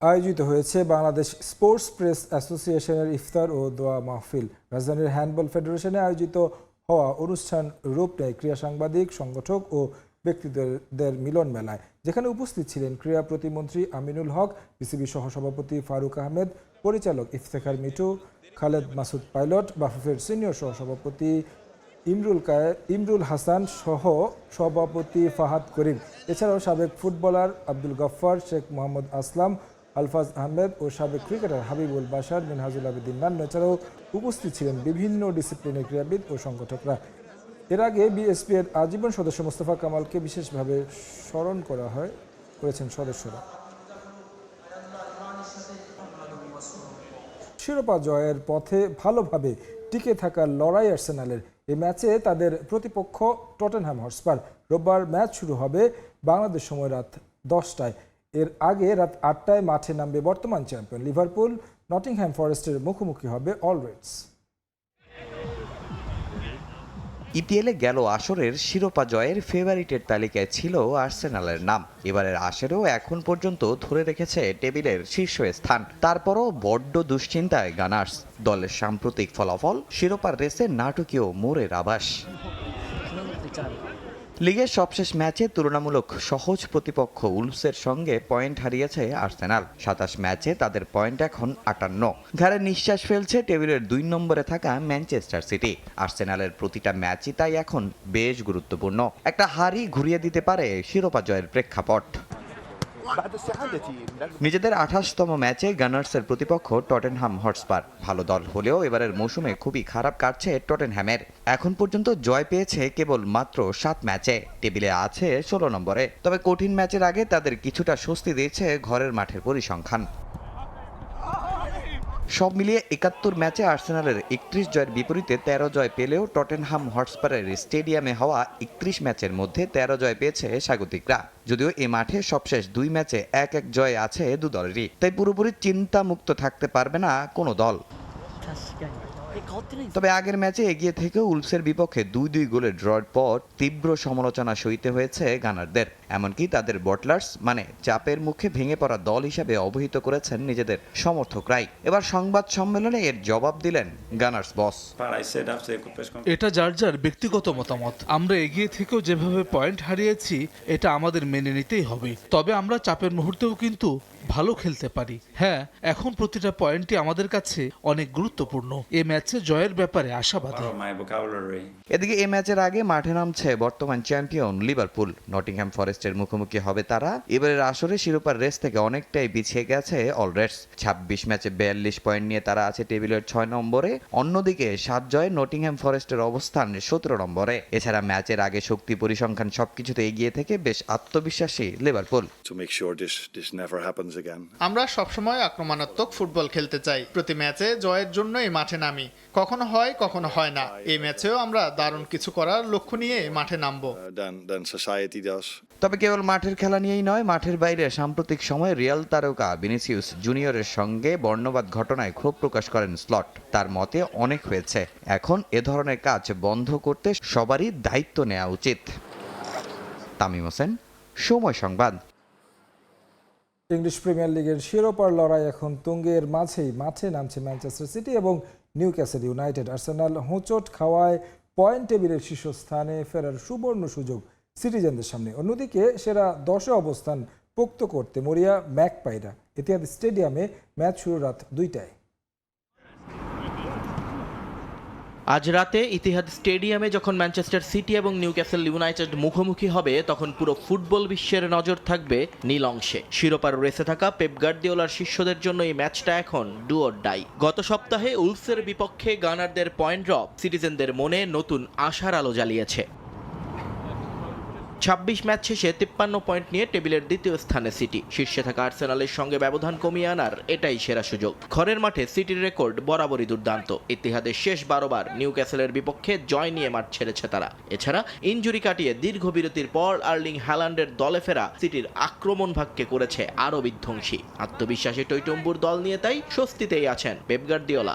আয়োজিত হয়েছে বাংলাদেশ স্পোর্টস প্রেস অ্যাসোসিয়েশনের ইফতার ও দোয়া মাহফিল। রাজধানীর হ্যান্ডবল ফেডারেশনে আয়োজিত হওয়া অনুষ্ঠান রূপ নেয় ক্রীড়া সাংবাদিক, সংগঠক ও ব্যক্তিদের মিলন মেলায়, যেখানে উপস্থিত ছিলেন ক্রীড়া প্রতিমন্ত্রী আমিনুল হক, বিসিবি সহসভাপতি ফারুক আহমেদ, পরিচালক ইফতেখার মিঠু, খালেদ মাসুদ পাইলট, বাফুফের সিনিয়র সহসভাপতি ইমরুল হাসান সহ সভাপতি ফাহাদ করিম। এছাড়াও সাবেক ফুটবলার আব্দুল গফফার, শেখ মোহাম্মদ আসলাম, আলফাজ আহমেদ ও সাবেক ক্রিকেটার হাবিবুল বাশার, মিনহাজুল আবেদিন নান্নু। এছাড়াও উপস্থিত ছিলেন বিভিন্ন ডিসিপ্লিনের ক্রীড়াবিদ ও সংগঠকরা। এর আগে বিএসপি এর আজীবন সদস্য মোস্তফা কামালকে বিশেষভাবে স্মরণ করেছেন সদস্যরা। শিরোপা জয়ের পথে ভালোভাবে টিকে থাকার লড়াই আর্সেনালের। এই ম্যাচে তাদের প্রতিপক্ষ টটেনহ্যাম হটস্পার। রোববার ম্যাচ শুরু হবে বাংলাদেশ সময় রাত 10টায়। এর আগে রাত 8টায় মাঠে নামবে বর্তমান চ্যাম্পিয়ন লিভারপুল। নটিংহ্যাম ফরেস্টের মুখোমুখি হবে অল রেডস। ইপিএলে গেল আসরের শিরোপা জয়ের ফেভারিটের তালিকায় ছিল আর্সেনালের নাম। এবারের আসরেও এখন পর্যন্ত ধরে রেখেছে টেবিলের শীর্ষ স্থান। তারপরও বড্ড দুশ্চিন্তায় গানার্স। দলের সাম্প্রতিক ফলাফল শিরোপার রেসে নাটকীয় মোড়ের আভাস। লিগের সবশেষ ম্যাচে তুলনামূলক সহজ প্রতিপক্ষ উলভসের সঙ্গে পয়েন্ট হারিয়েছে আর্সেনাল। 27 ম্যাচে তাদের পয়েন্ট এখন 58। ঘাড়ে নিঃশ্বাস ফেলছে টেবিলের 2 নম্বরে থাকা ম্যানচেস্টার সিটি। আর্সেনালের প্রতিটা ম্যাচই তাই এখন বেশ গুরুত্বপূর্ণ। একটা হারই ঘুরিয়ে দিতে পারে শিরোপা জয়ের প্রেক্ষাপট। নিজেদের 28তম ম্যাচে গানার্সের প্রতিপক্ষ টটেনহ্যাম হটস্পার। ভালো দল হলেও এবারের মৌসুমে খুবই খারাপ কাটছে টটেনহ্যামের। এখন পর্যন্ত জয় পেয়েছে কেবল মাত্র 7 ম্যাচে, টেবিলে আছে 16 নম্বরে। তবে কঠিন ম্যাচের আগে তাদের কিছুটা স্বস্তি দিয়েছে ঘরের মাঠের পরিসংখ্যান। সব মিলিয়ে 71 ম্যাচে আর্সেনালের 31 জয়ের বিপরীতে 13 জয় পেলেও টটেনহ্যাম হটস্পারের স্টেডিয়ামে হওয়া 31 ম্যাচের মধ্যে 13 জয় পেয়েছে স্বাগতিকরা। যদিও এ মাঠে সবশেষ 2 ম্যাচে 1-1 জয় আছে দু দলেরই, তাই পুরোপুরি চিন্তামুক্ত থাকতে পারবে না কোনো দল। তবে আগের ম্যাচে এগিয়ে থেকেও উলভসের বিপক্ষে 2-2 গোলের ড্রর পর তীব্র সমালোচনা সইতে হয়েছে গানারদের। এমনকি তাদের বটলার্স মানে চাপের মুখে ভেঙে পড়া দল হিসেবে অবহিত করেছেন নিজেদের সমর্থকরাই। এবার সংবাদ সম্মেলনে এর জবাব দিলেন গানার্স বস। এটা যার যার ব্যক্তিগত মতামত। আমরা এগিয়ে থেকেও যেভাবে পয়েন্ট হারিয়েছি এটা আমাদের মেনে নিতেই হবে। তবে আমরা চাপের মুহূর্তেও কিন্তু ভালো খেলতে পারি। হ্যাঁ, এখন প্রতিটা পয়েন্টই আমাদের কাছে অনেক গুরুত্বপূর্ণ। এই ম্যাচে জয়ের ব্যাপারে আশাবাদী। এদিকে এই ম্যাচের আগে মাঠে নামছে বর্তমান চ্যাম্পিয়ন লিভারপুল। নটিংহ্যাম ফরেস্টের মুখোমুখি হবে তারা। এবারের আসরে শিরোপার রেস থেকে অনেকটাই পিছিয়ে গেছে অল রেডস। 26 ম্যাচে 42 পয়েন্ট নিয়ে তারা আছে টেবিলের 6 নম্বরে। অন্যদিকে 7 জয়ে নটিংহ্যাম ফরেস্টের অবস্থান 17 নম্বরে। এছাড়া ম্যাচের আগে শক্তি পরিসংখ্যান সবকিছুতে এগিয়ে থেকে বেশ আত্মবিশ্বাসী লিভারপুল। আমরা সবসময় আক্রমণাত্মক ফুটবল খেলতে চাই। প্রতি ম্যাচে জয়ের জন্য এই মাঠে নামি। কখনো হয় কখনো হয় না। এই ম্যাচেও আমরা দারুণ কিছু করার লক্ষ্য নিয়ে মাঠে নামবো। তবে কেবল মাঠের খেলা নিয়েই নয়, মাঠের বাইরে সাম্প্রতিক সময়ে রিয়াল তারকা ভিনিসিয়াস জুনিয়রের সঙ্গে বর্ণবাদ ঘটনায় ক্ষোভ প্রকাশ করেন স্লট। তার মতে অনেক হয়েছে, এখন এ ধরনের কাজ বন্ধ করতে সবারই দায়িত্ব নেওয়া উচিত। তামিম হোসেন, সময় সংবাদ। ইংলিশ প্রিমিয়ার লিগের শিরোপার লড়াই এখন তুঙ্গের মাঝেই মাঠে নামছে ম্যানচেস্টার সিটি এবং নিউক্যাসল ইউনাইটেড। আর্সেনাল হোঁচট খাওয়ায় পয়েন্ট টেবিলের শীর্ষস্থানে ফেরার সুবর্ণ সুযোগ সিটিজেনদের সামনে। অন্যদিকে সেরা 10-এ অবস্থান পোক্ত করতে মরিয়া ম্যাকপাইরা। এতিহাদ স্টেডিয়ামে ম্যাচ শুরু রাত 2টায়। আজ রাতে ইতিহাদ স্টেডিয়ামে যখন ম্যানচেস্টার সিটি এবং নিউক্যাসল ইউনাইটেড মুখোমুখি হবে, তখন পুরো ফুটবল বিশ্বের নজর থাকবে নীল অংশে। শিরোপার রেসে থাকা পেপ গার্দিওলার শিষ্যদের জন্য এই ম্যাচটা এখন ডু অর ডাই। গত সপ্তাহে উলভসের বিপক্ষে গানারদের পয়েন্ট ড্রপ সিটিজেনদের মনে নতুন আশার আলো জ্বালিয়েছে। 26 ম্যাচ শেষে 53 পয়েন্ট নিয়ে টেবিলের দ্বিতীয় স্থানে সিটি। শীর্ষে থাকা আর্সেনালের সঙ্গে ব্যবধান কমিয়ে আনার এটাই সেরা সুযোগ। ঘরের মাঠে সিটির রেকর্ড বরাবরই দুর্দান্ত। ইতিহাদের শেষ 12 বার নিউক্যাসলের বিপক্ষে জয় নিয়ে মাঠ ছেড়েছে তারা। এছাড়া ইনজুরি কাটিয়ে দীর্ঘ বিরতির পর আর্লিং হ্যালান্ডের দলে ফেরা সিটির আক্রমণ ভাগকে করেছে আরও বিধ্বংসী। আত্মবিশ্বাসী টইটম্বুর দল নিয়ে তাই স্বস্তিতেই আছেন পেপ গার্দিওলা।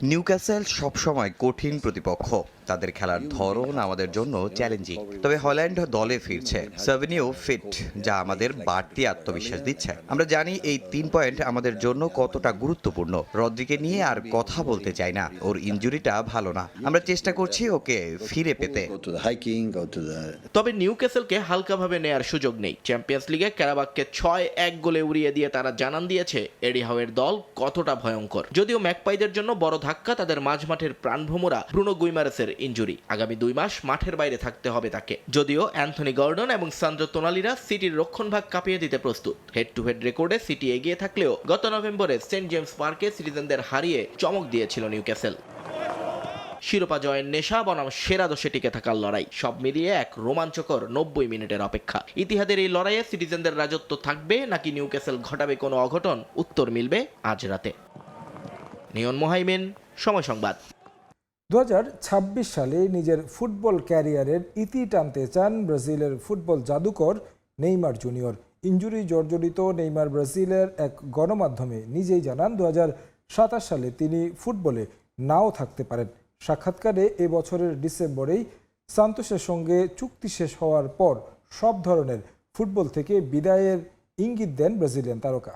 নিউক্যাসল সবসময় কঠিন প্রতিপক্ষ। তাদের খেলার ধরন আমাদের জন্য চ্যালেঞ্জিং। তবে হল্যান্ড দলে ফিরছে, সাভিনিও ফিট, যা আমাদের বাড়তি আত্মবিশ্বাস দিচ্ছে। আমরা জানি এই 3 পয়েন্ট আমাদের জন্য কতটা গুরুত্বপূর্ণ। রদ্রিকে নিয়ে আর কথা বলতে চাই না, ওর ইনজুরিটা ভালো না। আমরা চেষ্টা করছি ওকে ফিরে পেতে। তবে নিউক্যাসলকে হালকাভাবে নেয়ার সুযোগ নেই। চ্যাম্পিয়ন্স লিগে ক্যারাবাককে 6-1 গোলে উড়িয়ে দিয়ে তারা জানান দিয়েছে এডি হাউয়ের দল কতটা ভয়ঙ্কর। যদিও ম্যাকপাইদের জন্য বড় ধাক্কা তাদের মাঝমাঠের প্রাণভোমরা ব্রুনো গুইমারেসের ইনজুরি। আগামী 2 মাস মাঠের বাইরে থাকতে হবে তাকে। যদিও অ্যান্থনি গর্ডন এবং সান্দ্রো তোনালিরা সিটির রক্ষণভাগ কাঁপিয়ে দিতে প্রস্তুত। হেড টু হেড রেকর্ডে সিটি এগিয়ে থাকলেও গত নভেম্বরে সেন্ট জেমস পার্কে সিটিজেনদের হারিয়ে চমক দিয়েছিল নিউক্যাসল। শিরোপা জয়ের নেশা বনাম সেরা দশে টিকে থাকার লড়াই, সব মিলিয়ে এক রোমাঞ্চকর 90 মিনিটের অপেক্ষা। ইতিহাদের এই লড়াইয়ে সিটিজেনদের রাজত্ব থাকবে নাকি নিউক্যাসল ঘটাবে কোনো অঘটন, উত্তর মিলবে আজ রাতে। নিয়ন মোহাইমিন, সময় সংবাদ। 2026 সালে নিজের ফুটবল ক্যারিয়ারের ইতি টানতে চান ব্রাজিলের ফুটবল জাদুকর নেইমার জুনিয়র। ইনজুরি জর্জরিত নেইমার ব্রাজিলের এক গণমাধ্যমে নিজেই জানান 2027 সালে তিনি ফুটবলে নাও থাকতে পারেন। সাক্ষাৎকারে এবছরের ডিসেম্বরেই সান্তোসের সঙ্গে চুক্তি শেষ হওয়ার পর সব ধরনের ফুটবল থেকে বিদায়ের ইঙ্গিত দেন ব্রাজিলিয়ান তারকা।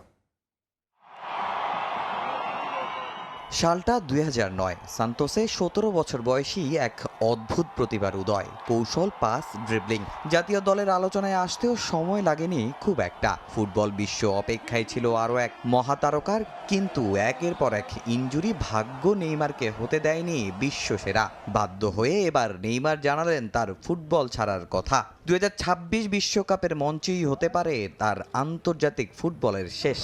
সালটা 2009। সান্তোসে 17 বছর বয়সী এক অদ্ভুত প্রতিভার উদয়। কৌশল, পাস, ড্রিবলিং। জাতীয় দলের আলোচনায় আসতেও সময় লাগেনি খুব একটা। ফুটবল বিশ্ব অপেক্ষায় ছিল আরও এক মহাতারকার, কিন্তু একের পর এক ইনজুরি ভাগ্য নেইমারকে হতে দেয়নি বিশ্বসেরা। বাধ্য হয়ে এবার নেইমার জানালেন তার ফুটবল ছাড়ার কথা। 2026 বিশ্বকাপের মঞ্চেই হতে পারে তার আন্তর্জাতিক ফুটবলের শেষ।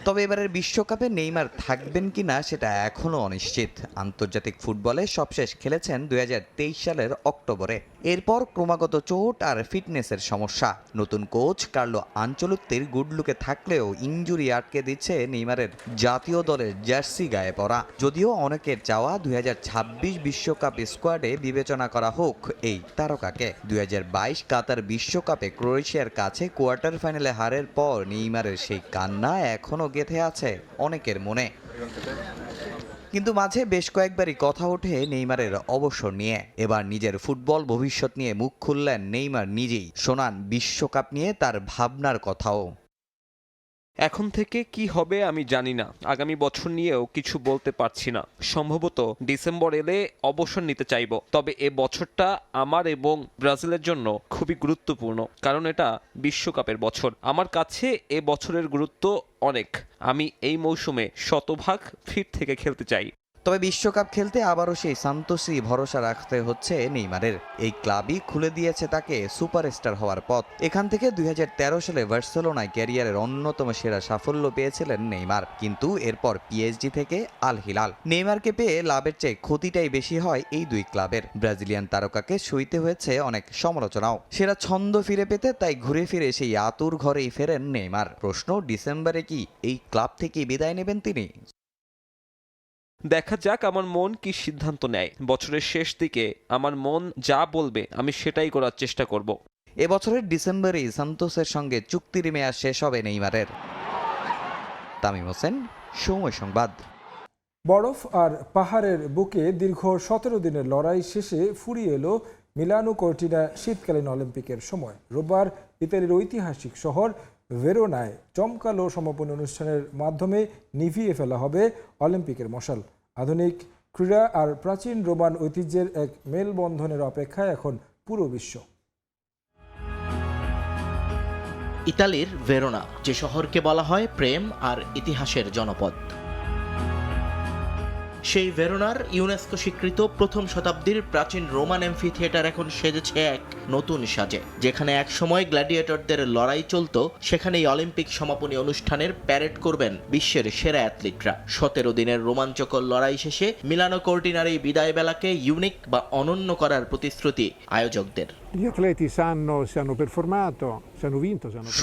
তবে এবারের বিশ্বকাপে নেইমার থাকবেন কিনা সেটা এখনও অনিশ্চিত। আন্তর্জাতিক ফুটবলে সবশেষ খেলেছেন 2023 সালের অক্টোবরে। এরপর ক্রমাগত চোট আর ফিটনেসের সমস্যা। নতুন কোচ কার্লো আনচেলত্তির গুড লুকে থাকলেও ইনজুরি আটকে দিচ্ছে নেইমারের জাতীয় দলের জার্সি গায়ে পরা। যদিও অনেকের চাওয়া 2026 বিশ্বকাপ স্কোয়াডে বিবেচনা করা হোক এই তারকাকে। 2022 কাতার বিশ্বকাপে ক্রোয়েশিয়ার কাছে কোয়ার্টার ফাইনালে হারের পর নেইমারের সেই কান্না এখনও গেঁথে আছে অনেকের মনে। কিন্তু মাঝে বেশ কয়েকবারই কথা ওঠে নেইমারের অবসর নিয়ে। এবার নিজের ফুটবল ভবিষ্যৎ নিয়ে মুখ খুললেন নেইমার নিজেই। শোনান বিশ্বকাপ নিয়ে তার ভাবনার কথাও। এখন থেকে কি হবে আমি জানি না, আগামী বছর নিয়েও কিছু বলতে পারছি না। সম্ভবত ডিসেম্বর এলে অবসর নিতে চাইব। তবে এ বছরটা আমার এবং ব্রাজিলের জন্য খুবই গুরুত্বপূর্ণ, কারণ এটা বিশ্বকাপের বছর। আমার কাছে এ বছরের গুরুত্ব অনেক। আমি এই মৌসুমে 100% ফিট থেকে খেলতে চাই। তবে বিশ্বকাপ খেলতে আবারও সেই সান্তোসই ভরসা রাখতে হচ্ছে নেইমারের। এই ক্লাবই খুলে দিয়েছে তাকে সুপারস্টার হওয়ার পথ। এখান থেকে 2013 সালে বার্সেলোনায় ক্যারিয়ারের অন্যতম সেরা সাফল্য পেয়েছিলেন নেইমার, কিন্তু এরপর পিএসজি থেকে আল হিলাল। নেইমারকে পেয়ে লাভের চেয়ে ক্ষতিটাই বেশি হয় এই দুই ক্লাবের। ব্রাজিলিয়ান তারকাকে সইতে হয়েছে অনেক সমালোচনাও। সেরা ছন্দ ফিরে পেতে তাই ঘুরে ফিরে সেই আতুর ঘরেই ফেরেন নেইমার। প্রশ্ন, ডিসেম্বরে কি এই ক্লাব থেকে বিদায় নেবেন তিনি? দেখা যাক আমার মন কি সিদ্ধান্ত নেয়। বছরের শেষ দিকে আমার মন যা বলবে আমি সেটাই করার চেষ্টা করব। এবছরের ডিসেম্বরেই সান্তোসের সঙ্গে চুক্তির মেয়াদ শেষ হবে নেইমারের। তামিম হোসেন, সময় সংবাদ। বরফ আর পাহাড়ের বুকে দীর্ঘ 17 দিনের লড়াই শেষে ফুরিয়ে এলো মিলানো কর্টিনা শীতকালীন অলিম্পিকের সময়। রোববার ইতালির ঐতিহাসিক শহর ভেরোনায় জমকালো সমাপনী অনুষ্ঠানের মাধ্যমে নিভিয়ে ফেলা হবে অলিম্পিকের মশাল। আধুনিক ক্রীড়া আর প্রাচীন রোমান ঐতিহ্যের এক মেলবন্ধনের অপেক্ষায় এখন পুরো বিশ্ব। ইতালির ভেরোনা, যে শহরকে বলা হয় প্রেম আর ইতিহাসের জনপদ। সেই ভেরোনার ইউনেস্কো স্বীকৃত প্রথম শতাব্দীর প্রাচীন রোমান অ্যাম্ফি থিয়েটার এখন সেজেছে এক নতুন সাজে। যেখানে একসময় গ্ল্যাডিয়েটরদের লড়াই চলত, সেখানেই অলিম্পিক সমাপনী অনুষ্ঠানের প্যারেড করবেন বিশ্বের সেরা অ্যাথলিটরা। 17 দিনের রোমাঞ্চকর লড়াই শেষে মিলানো কর্টিনার এই বিদায় বেলাকে ইউনিক বা অনন্য করার প্রতিশ্রুতি আয়োজকদের।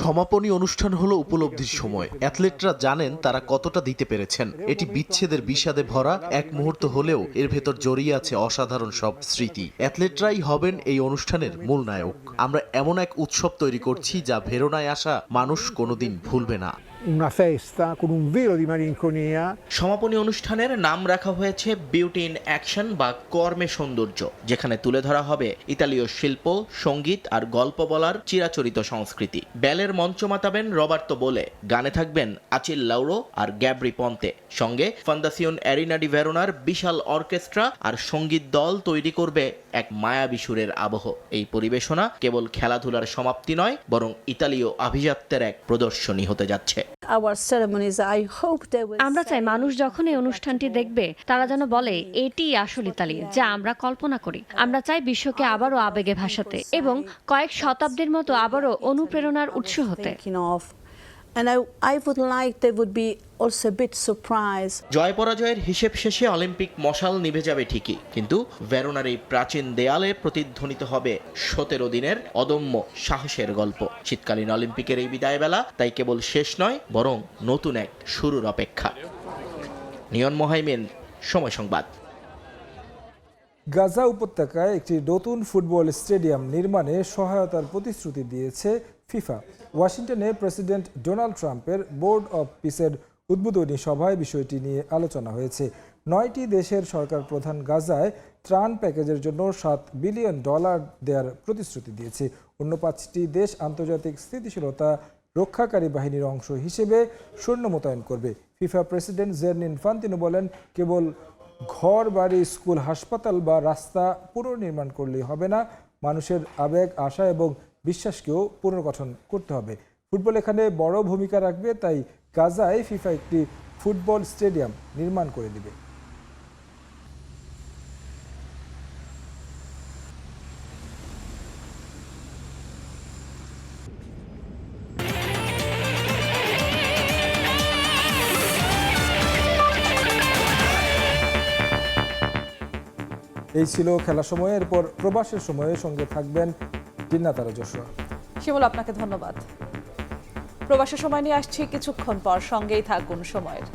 সমাপনী অনুষ্ঠান হলো উপলব্ধির সময়। অ্যাথলেটরা জানেন তারা কতটা দিতে পেরেছেন। এটি বিচ্ছেদের বিষাদে ভরা এক মুহূর্ত হলেও এর ভেতর জড়িয়ে আছে অসাধারণ সব স্মৃতি। অ্যাথলেটরাই হবেন এই অনুষ্ঠানের মূল নায়ক। আমরা এমন এক উৎসব তৈরি করছি যা ভেরোনায় আসা মানুষ কোনোদিন ভুলবে না। সমাপনী অনুষ্ঠানের নাম রাখা হয়েছে বিউটি ইন অ্যাকশন বা কর্মে সৌন্দর্য, যেখানে তুলে ধরা হবে ইতালীয় শিল্প, সঙ্গীত আর গল্প বলার চিরাচরিত সংস্কৃতি। ব্যালের মঞ্চ মাতাবেন রবার্তো বোলে, গানে থাকবেন আচিল লাউরো আর গ্যাব্রি পন্তে, সঙ্গে ফান্দাসিয়ন অ্যারিনা ডি ভেরোনার বিশাল অর্কেস্ট্রা আর সঙ্গীত দল তৈরি করবে এক মায়াবী সুরের আবহ। এই পরিবেশনা কেবল খেলাধুলার সমাপ্তি নয়, বরং ইতালীয় আভিজাত্যের এক প্রদর্শনী হতে যাচ্ছে। আমরা চাই মানুষ যখন এই অনুষ্ঠানটি দেখবে তারা যেন বলে এটি আসল ইতালি যা আমরা কল্পনা করি। আমরা চাই বিশ্বকে আবারও আবেগে ভাসাতে এবং কয়েক শতাব্দীর মতো আবারও অনুপ্রেরণার উৎস হতে। জয় পরাজয়ের হিসেব শেষে অলিম্পিক মশাল নিভে যাবে ঠিকই, কিন্তু ভেরোনার এই প্রাচীন দেয়ালে প্রতিধ্বনিত হবে 17 দিনের অদম্য সাহসের গল্প। শীতকালীন অলিম্পিকের এই বিদায় বেলা তাই কেবল শেষ নয়, বরং নতুন এক শুরুর অপেক্ষা। নিয়ন মোহাইমিন, সময় সংবাদ। গাজা উপত্যকায় একটি নতুন ফুটবল স্টেডিয়াম নির্মাণে সহায়তার প্রতিশ্রুতি দিয়েছে ফিফা। ওয়াশিংটনে প্রেসিডেন্ট ডোনাল্ড ট্রাম্পের বোর্ড অব পিসের উদ্বোধনী সভায় বিষয়টি নিয়ে আলোচনা হয়েছে। 9টি দেশের সরকার প্রধান গাজায় ত্রাণ প্যাকেজের জন্য $7 বিলিয়ন দেওয়ার প্রতিশ্রুতি দিয়েছে। অন্য 5টি দেশ আন্তর্জাতিক স্থিতিশীলতা রক্ষাকারী বাহিনীর অংশ হিসেবে সৈন্য মোতায়েন করবে। ফিফা প্রেসিডেন্ট জেরনি ইনফান্তিনো বলেন, কেবল ঘর, বাড়ি, স্কুল, হাসপাতাল বা রাস্তা পুনর্নির্মাণ করলেই হবে না, মানুষের আবেগ, আশা এবং বিশ্বাসকেও পুনর্গঠন করতে হবে। ফুটবল এখানে বড় ভূমিকা রাখবে, তাই গাজায় ফিফা একটি ফুটবল স্টেডিয়াম নির্মাণ করে দিবে। এই ছিল খেলা সময়। এরপর প্রবাসের সময়ে সঙ্গে থাকবেন জিন্নাতারা যশোয়া। শিমুল, আপনাকে ধন্যবাদ। প্রবাসের সময় নিয়ে আসছি কিছুক্ষণ পর, সঙ্গেই থাকুন সময়ের।